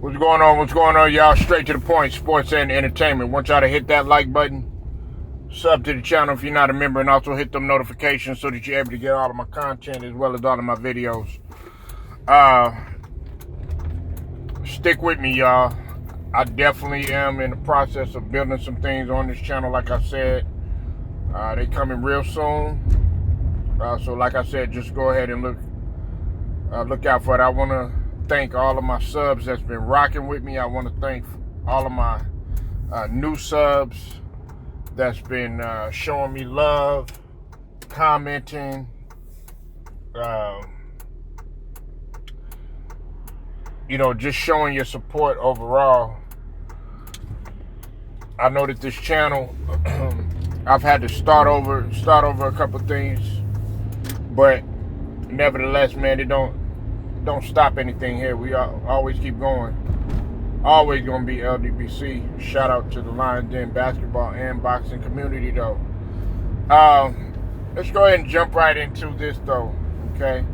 What's going on? What's going on, y'all? Straight to the point, sports and entertainment. Want y'all to hit that like button, sub to the channel if you're not a member, and also hit them notifications so that you're able to get all of my content as well as all of my videos. Stick with me, y'all. I definitely am in the process of building some things on this channel. Like I said, they coming real soon. So like I said, just go ahead and look out for it. I want to thank all of my subs that's been rocking with me. I want to thank all of my new subs that's been showing me love, commenting, just showing your support overall. I know that this channel, I've had to start over a couple things, but nevertheless, man, it don't stop anything here. We always keep going. Always gonna be LDBC. Shout out to the Lions Den basketball and boxing community, though. Let's go ahead and jump right into this, though. Okay.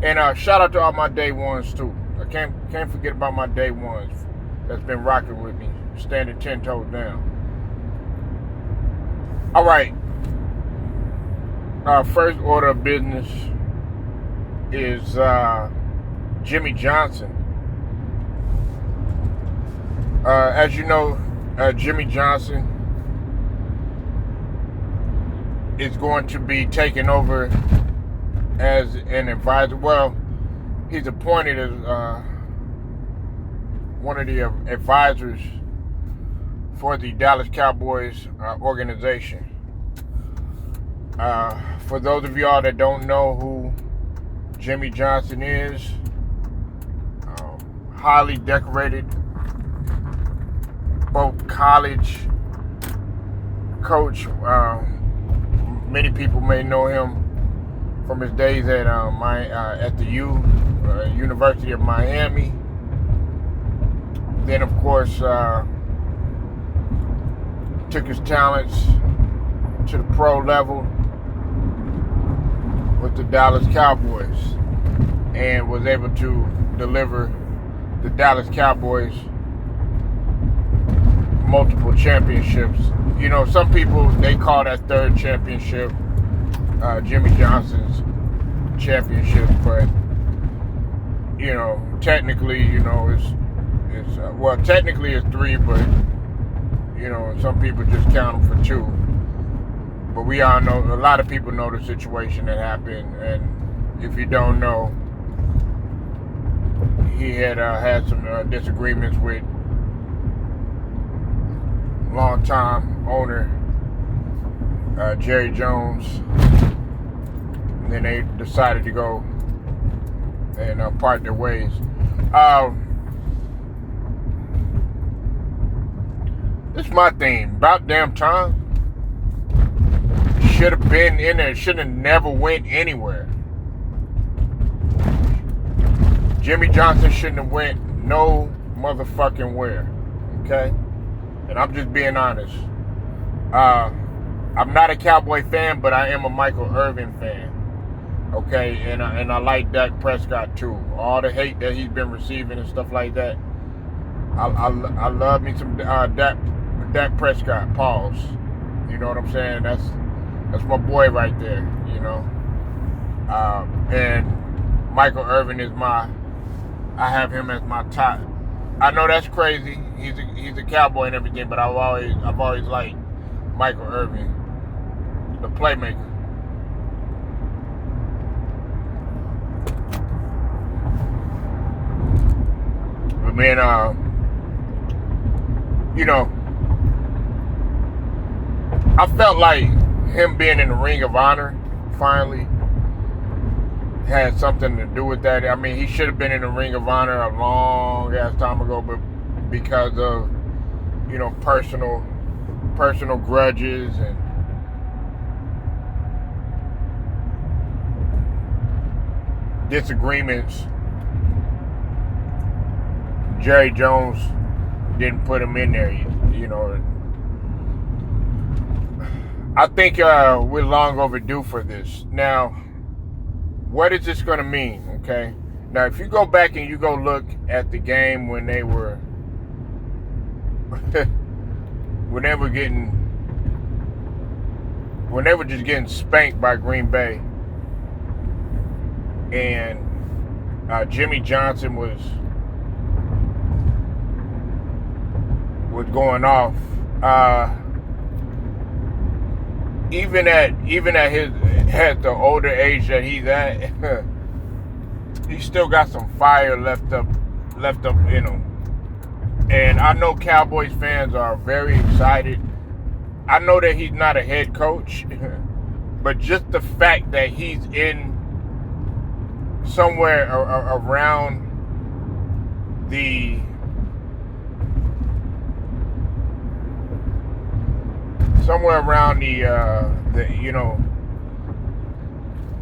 And shout out to all my day ones too. I can't forget about my day ones that's been rocking with me, standing 10 toes down. All right. First order of business is Jimmy Johnson. As you know, Jimmy Johnson is going to be taking over as an advisor. Well, he's appointed as one of the advisors for the Dallas Cowboys organization. For those of y'all that don't know who Jimmy Johnson is, highly decorated, both college coach. Many people may know him from his days at the University of Miami. Then, of course, took his talents to the pro level with the Dallas Cowboys and was able to deliver the Dallas Cowboys multiple championships. Some people, they call that third championship Jimmy Johnson's championship, but technically, technically it's three, but some people just count them for two. But we all know, a lot of people know the situation that happened, and if you don't know, he had some disagreements with longtime owner Jerry Jones, and then they decided to go and part their ways. This is my thing. About damn time. Should have been in there. Should have never went anywhere. Jimmy Johnson shouldn't have went no motherfucking where. Okay? And I'm just being honest. I'm not a Cowboy fan, but I am a Michael Irvin fan. Okay? And I like Dak Prescott too. All the hate that he's been receiving and stuff like that. I love me some Dak Prescott. Pause. You know what I'm saying? That's my boy right there, and Michael Irvin is I have him as my top. I know that's crazy. He's a Cowboy and everything, but I've always liked Michael Irvin, the playmaker. But man, I felt like him being in the Ring of Honor finally had something to do with that. I mean, he should have been in the Ring of Honor a long ass time ago, but because of personal grudges and disagreements, Jerry Jones didn't put him in there. I think we're long overdue for this. Now, what is this going to mean, okay? Now, if you go back and you go look at the game when they were just getting spanked by Green Bay, and Jimmy Johnson was going off. Even at the older age that he's at, he still got some fire left up in him. And I know Cowboys fans are very excited. I know that he's not a head coach, but just the fact that he's in somewhere around the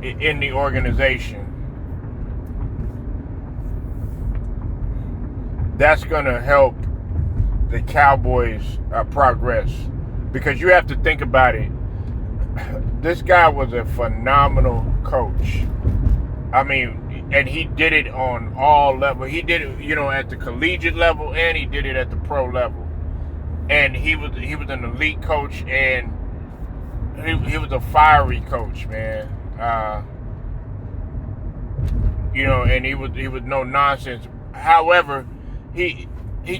in the organization, that's going to help the Cowboys progress. Because you have to think about it. This guy was a phenomenal coach. I mean, and he did it on all levels. He did it, at the collegiate level, and he did it at the pro level. And he was an elite coach, and he was a fiery coach, man. And he was no nonsense. However, he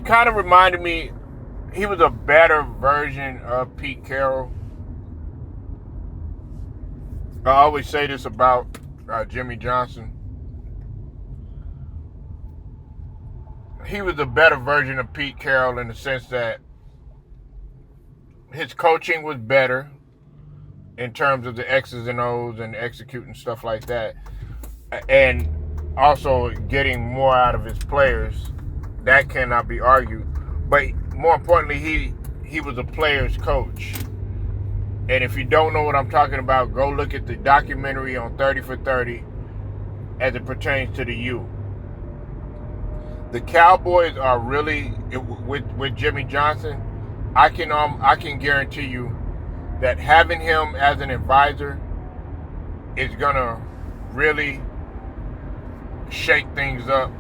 kind of reminded me. He was a better version of Pete Carroll. I always say this about Jimmy Johnson. He was a better version of Pete Carroll in the sense that his coaching was better in terms of the X's and O's and executing stuff like that. And also getting more out of his players. That cannot be argued. But more importantly, he was a player's coach. And if you don't know what I'm talking about, go look at the documentary on 30 for 30 as it pertains to the U. The Cowboys are really, with Jimmy Johnson, I can guarantee you that having him as an advisor is going to really shake things up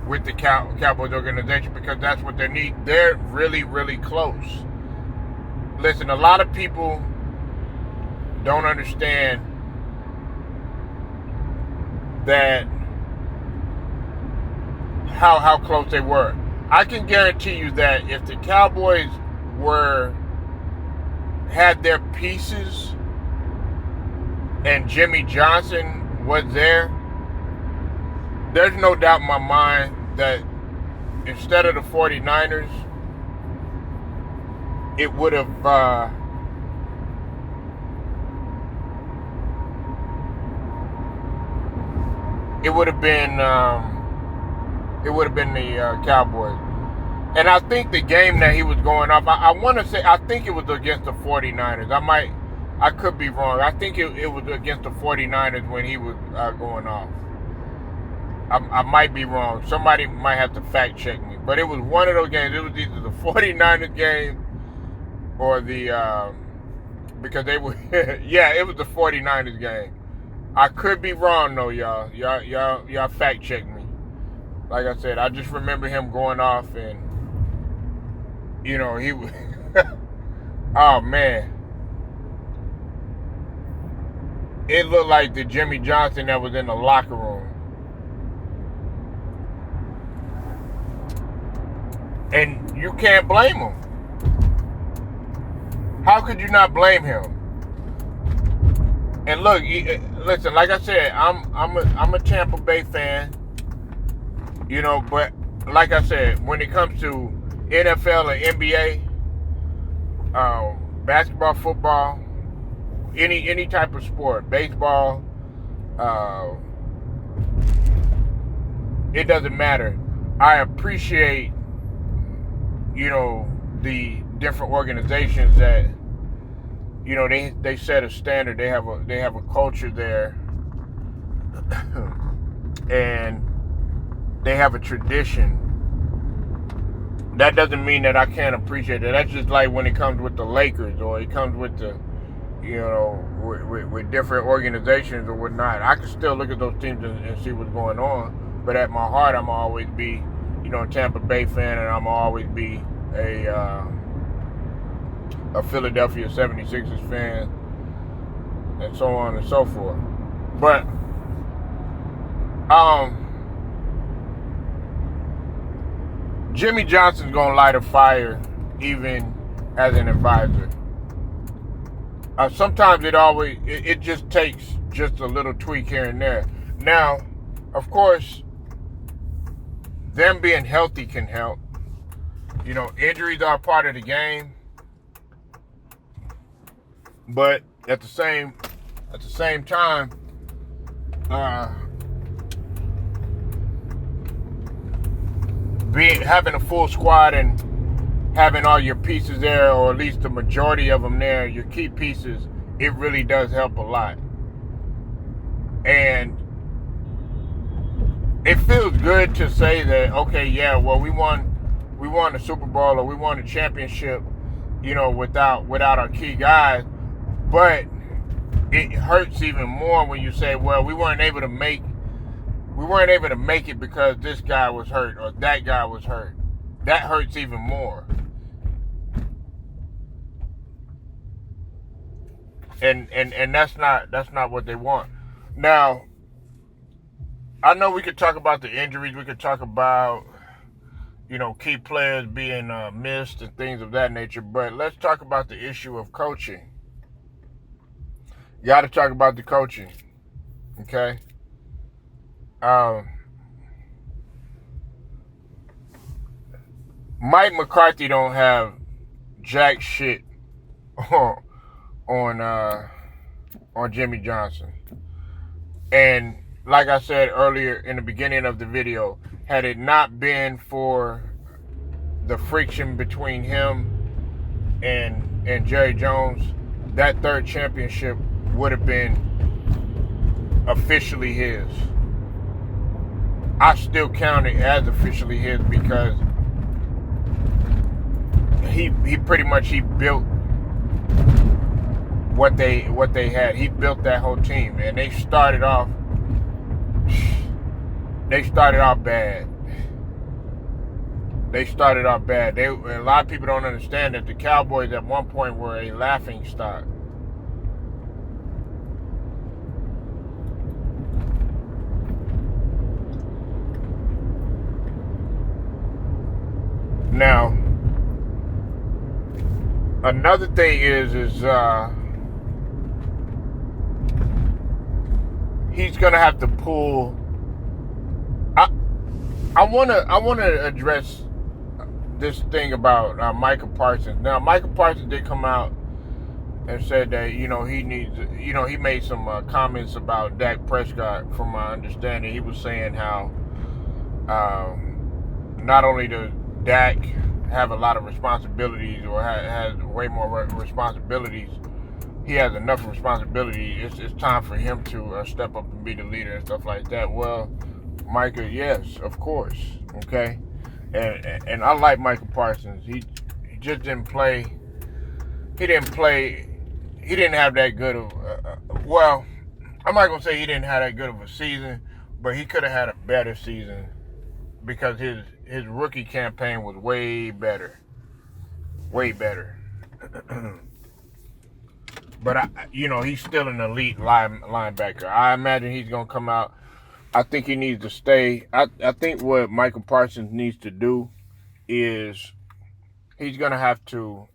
with the Cowboys organization, because that's what they need. They're really, really close. Listen, a lot of people don't understand that how close they were. I can guarantee you that if the Cowboys had their pieces and Jimmy Johnson was there's no doubt in my mind that instead of the 49ers, it would have been the Cowboys. And I think the game that he was going off, I want to say, I think it was against the 49ers. I could be wrong. I think it was against the 49ers when he was going off. I might be wrong. Somebody might have to fact check me. But it was one of those games. It was either the 49ers game or because they were, yeah, it was the 49ers game. I could be wrong though, y'all. Y'all fact check me. Like I said, I just remember him going off and, he was, oh man. It looked like the Jimmy Johnson that was in the locker room. And you can't blame him. How could you not blame him? And look, listen, like I said, I'm a Tampa Bay fan. But like I said, when it comes to NFL and NBA, basketball, football, any type of sport, baseball, it doesn't matter. I appreciate, the different organizations that, they set a standard. They have a culture there, and they have a tradition. That doesn't mean that I can't appreciate it. That's just like when it comes with the Lakers or it comes with the with different organizations or whatnot. I can still look at those teams and see what's going on, but at my heart, I'm always be, a Tampa Bay fan, and I'm always be a Philadelphia 76ers fan, and so on and so forth. But Jimmy Johnson's gonna light a fire even as an advisor. Sometimes it just takes just a little tweak here and there. Now, of course, them being healthy can help. Injuries are part of the game, but at the same time, having a full squad and having all your pieces there, or at least the majority of them there, your key pieces, it really does help a lot. And it feels good to say that, okay, yeah, well, we won the Super Bowl, or we won the championship, without our key guys. But it hurts even more when you say, well, we weren't able to make it because this guy was hurt or that guy was hurt. That hurts even more. And that's not what they want. Now, I know we could talk about the injuries. We could talk about, key players being missed and things of that nature. But let's talk about the issue of coaching. You got to talk about the coaching, okay? Mike McCarthy don't have jack shit on Jimmy Johnson. And like I said earlier in the beginning of the video, had it not been for the friction between him and Jerry Jones, that third championship would have been officially his. I still count it as officially his because he pretty much built what they had. He built that whole team, and they started off bad. A lot of people don't understand that the Cowboys at one point were a laughing stock. Now, another thing is he's gonna have to pull. I wanna address this thing about Micah Parsons. Now, Micah Parsons did come out and said that he needs. He made some comments about Dak Prescott. From my understanding, he was saying how not only does Dak have a lot of responsibilities, or has way more responsibilities, he has enough responsibility. It's time for him to step up and be the leader and stuff like that. Well, Micah, yes, of course, okay, and I like Micah Parsons. He just didn't play. He didn't have that good of. Well, I'm not gonna say he didn't have that good of a season, but he could have had a better season because his rookie campaign was way better. But he's still an elite linebacker. I imagine he's gonna come out. I think he needs to stay. I think what Michael Parsons needs to do is he's gonna have to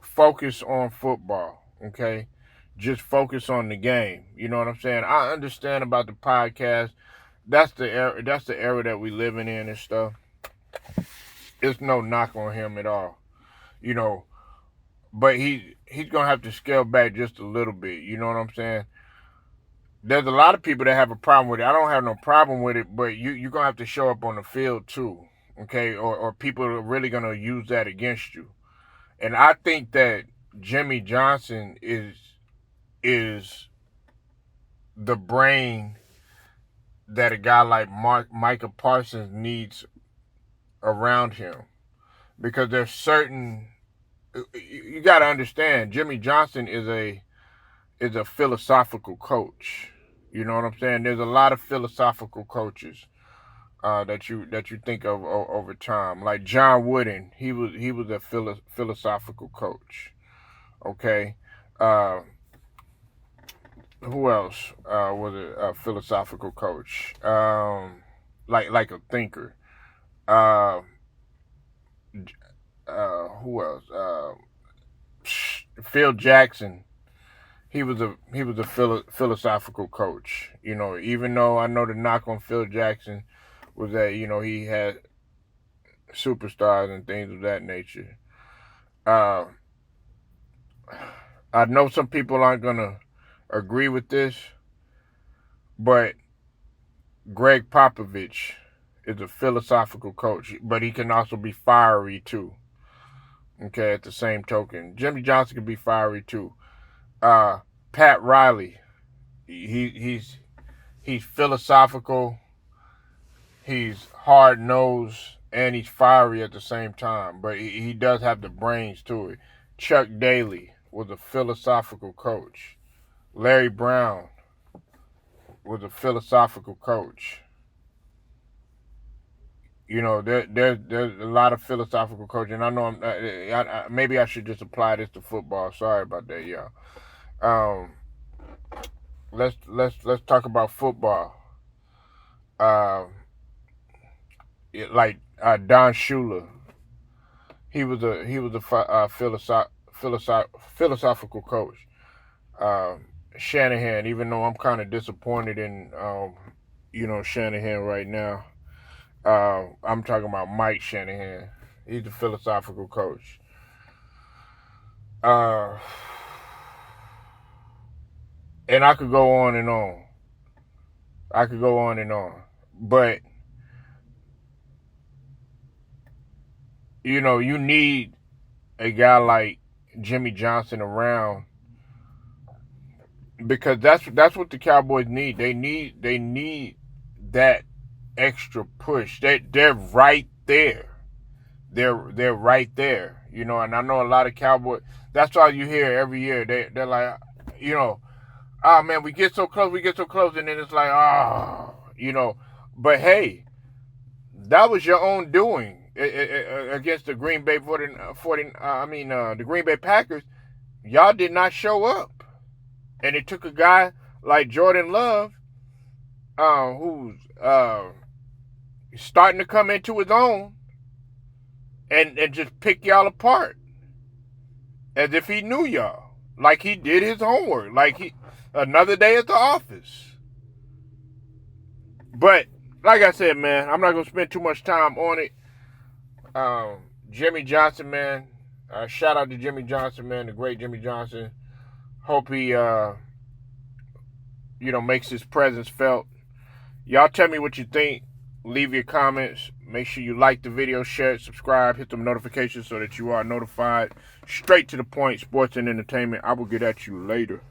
focus on football. Okay, just focus on the game. You know what I'm saying? I understand about the podcast. That's the era that we living in and stuff. It's no knock on him at all. But he's gonna have to scale back just a little bit. You know what I'm saying? There's a lot of people that have a problem with it. I don't have no problem with it, but you're gonna have to show up on the field too, okay? Or people are really gonna use that against you. And I think that Jimmy Johnson is the brain that a guy like Micah Parsons needs around him, because there's certain you got to understand, Jimmy Johnson is a philosophical coach. You know what I'm saying? There's a lot of philosophical coaches that you think of over time. Like John Wooden, he was a philosophical coach. Okay. Who else was a philosophical coach? Like a thinker. Uh, who else? Phil Jackson. He was a philosophical coach. You know, even though I know the knock on Phil Jackson was that, you know, he had superstars and things of that nature. I know some people aren't gonna agree with this, but Greg Popovich is a philosophical coach, but he can also be fiery too. Okay, at the same token, Jimmy Johnson can be fiery too. Pat Riley, he's philosophical, he's hard nosed, and he's fiery at the same time. But he does have the brains to it. Chuck Daly was a philosophical coach. Larry Brown was a philosophical coach. You know, there's a lot of philosophical coaching. I know maybe I should just apply this to football. Sorry about that, y'all. Let's talk about football. Like Don Shula, he was a philosophical coach. Shanahan, even though I'm kind of disappointed in Shanahan right now. I'm talking about Mike Shanahan. He's a philosophical coach. And I could go on and on. But, you know, you need a guy like Jimmy Johnson around, because that's what the Cowboys need. They need that extra push. They're right there. They're right there. You know, and I know a lot of Cowboys. That's all you hear every year. They're like, you know, oh man, we get so close, and then it's like, oh, you know. But hey, that was your own doing against the Green Bay the Green Bay Packers. Y'all did not show up, and it took a guy like Jordan Love, who's starting to come into his own, and just pick y'all apart as if he knew y'all, like he did his homework, like another day at the office. But like I said, man, I'm not gonna spend too much time on it. Jimmy Johnson, man, shout out to Jimmy Johnson, man, the great Jimmy Johnson. Hope he makes his presence felt. Y'all tell me what you think. Leave your comments. Make sure you like the video, share it, subscribe, hit them notifications so that you are notified. Straight to the point, sports and entertainment. I will get at you later.